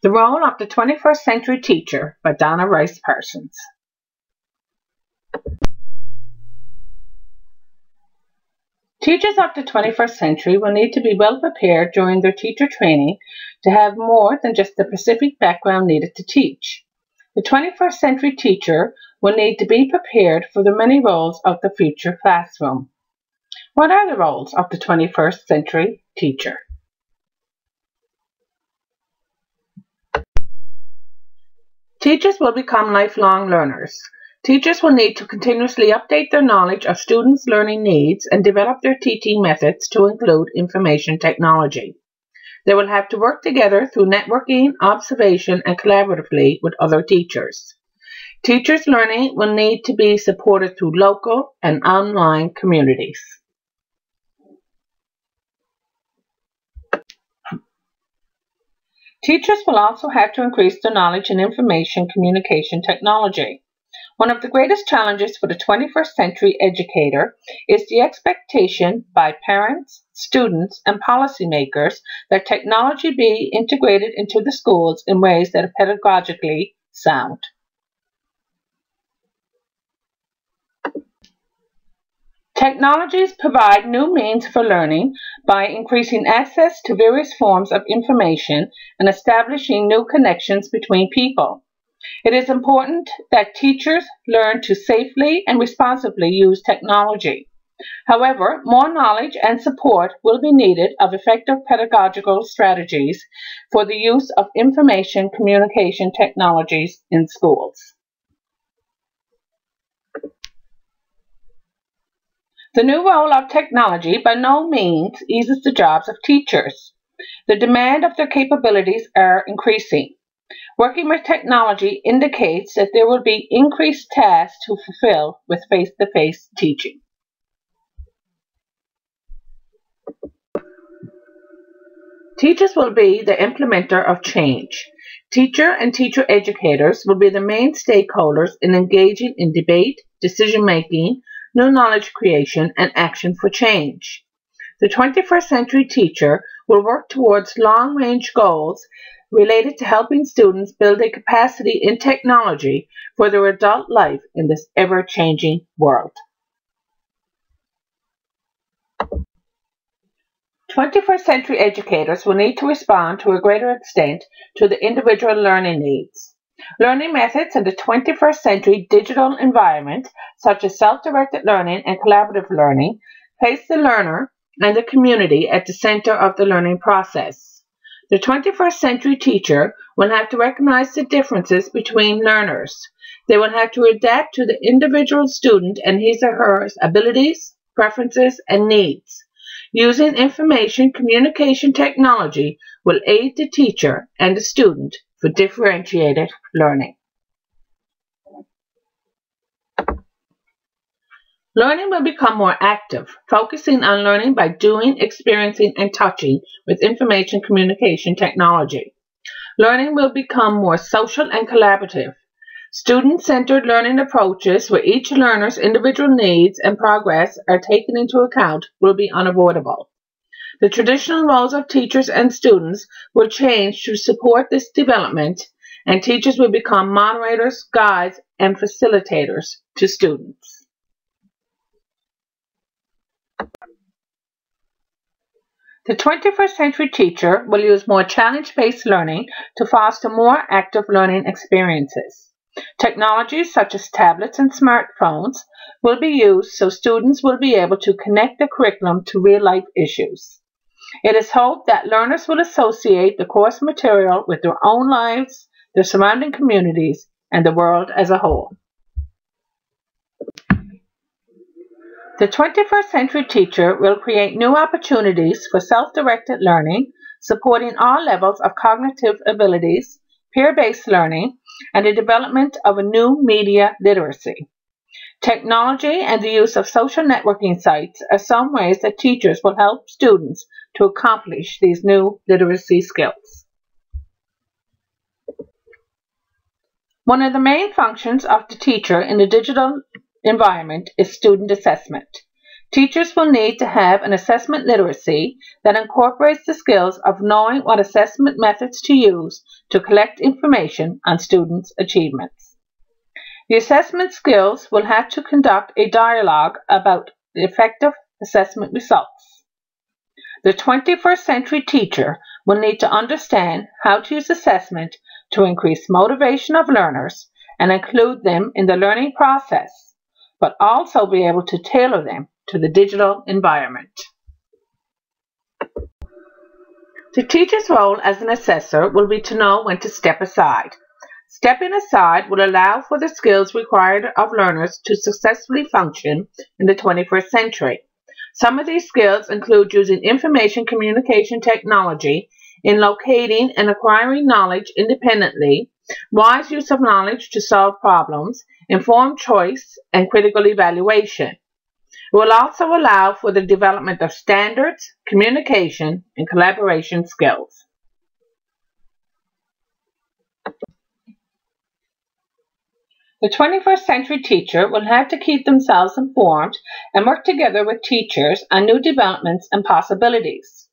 The Role of the 21st Century Teacher by Donna Rice Parsons. Teachers of the 21st century will need to be well prepared during their teacher training to have more than just the specific background needed to teach. The 21st century teacher will need to be prepared for the many roles of the future classroom. What are the roles of the 21st century teacher? Teachers will become lifelong learners. Teachers will need to continuously update their knowledge of students' learning needs and develop their teaching methods to include information technology. They will have to work together through networking, observation, and collaboratively with other teachers. Teachers' learning will need to be supported through local and online communities. Teachers will also have to increase their knowledge in information communication technology. One of the greatest challenges for the 21st century educator is the expectation by parents, students, and policymakers that technology be integrated into the schools in ways that are pedagogically sound. Technologies provide new means for learning by increasing access to various forms of information and establishing new connections between people. It is important that teachers learn to safely and responsibly use technology. However, more knowledge and support will be needed of effective pedagogical strategies for the use of information communication technologies in schools. The new role of technology by no means eases the jobs of teachers. The demand of their capabilities are increasing. Working with technology indicates that there will be increased tasks to fulfill with face-to-face teaching. Teachers will be the implementer of change. Teacher and teacher educators will be the main stakeholders in engaging in debate, decision-making, new knowledge creation, and action for change. The 21st century teacher will work towards long-range goals related to helping students build a capacity in technology for their adult life in this ever-changing world. 21st century educators will need to respond to a greater extent to the individual learning needs. Learning methods in the 21st century digital environment, such as self-directed learning and collaborative learning, place the learner and the community at the center of the learning process. The 21st century teacher will have to recognize the differences between learners. They will have to adapt to the individual student and his or her abilities, preferences, and needs. Using information communication technology will aid the teacher and the student for differentiated learning. Learning will become more active, focusing on learning by doing, experiencing, and touching with information communication technology. Learning will become more social and collaborative. Student-centered learning approaches where each learner's individual needs and progress are taken into account will be unavoidable. The traditional roles of teachers and students will change to support this development, and teachers will become moderators, guides, and facilitators to students. The 21st century teacher will use more challenge-based learning to foster more active learning experiences. Technologies such as tablets and smartphones will be used so students will be able to connect the curriculum to real-life issues. It is hoped that learners will associate the course material with their own lives, their surrounding communities, and the world as a whole. The 21st century teacher will create new opportunities for self-directed learning, supporting all levels of cognitive abilities, peer-based learning, and the development of a new media literacy. Technology and the use of social networking sites are some ways that teachers will help students to accomplish these new literacy skills. One of the main functions of the teacher in the digital environment is student assessment. Teachers will need to have an assessment literacy that incorporates the skills of knowing what assessment methods to use to collect information on students' achievements. The assessment skills will have to conduct a dialogue about the effective assessment results. The 21st century teacher will need to understand how to use assessment to increase motivation of learners and include them in the learning process, but also be able to tailor them to the digital environment. The teacher's role as an assessor will be to know when to step aside. Stepping aside will allow for the skills required of learners to successfully function in the 21st century. Some of these skills include using information communication technology in locating and acquiring knowledge independently, wise use of knowledge to solve problems, informed choice, and critical evaluation. It will also allow for the development of standards, communication, and collaboration skills. The 21st century teacher will have to keep themselves informed and work together with teachers on new developments and possibilities.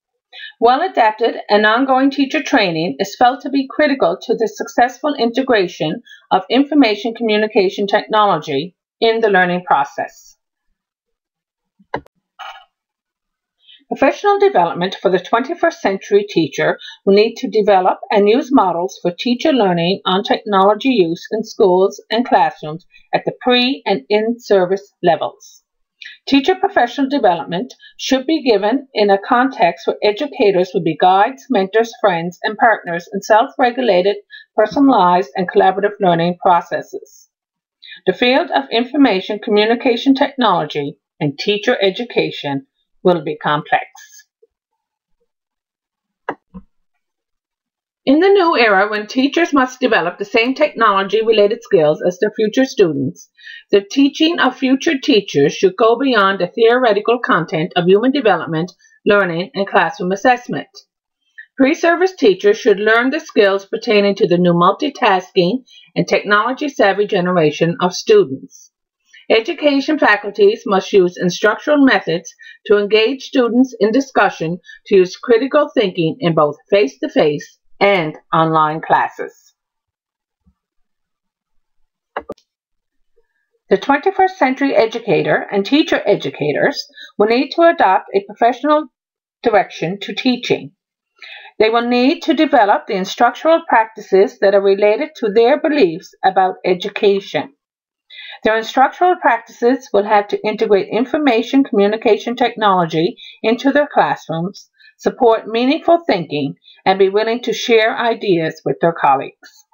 Well-adapted and ongoing teacher training is felt to be critical to the successful integration of information communication technology in the learning process. Professional development for the 21st century teacher will need to develop and use models for teacher learning on technology use in schools and classrooms at the pre- and in-service levels. Teacher professional development should be given in a context where educators will be guides, mentors, friends, and partners in self-regulated, personalized, and collaborative learning processes. The field of information communication technology and teacher education will be complex. In the new era, when teachers must develop the same technology-related skills as their future students, the teaching of future teachers should go beyond the theoretical content of human development, learning, and classroom assessment. Pre-service teachers should learn the skills pertaining to the new multitasking and technology-savvy generation of students. Education faculties must use instructional methods to engage students in discussion to use critical thinking in both face-to-face and online classes. The 21st century educator and teacher educators will need to adopt a professional direction to teaching. They will need to develop the instructional practices that are related to their beliefs about education. Their instructional practices will have to integrate information communication technology into their classrooms, support meaningful thinking, and be willing to share ideas with their colleagues.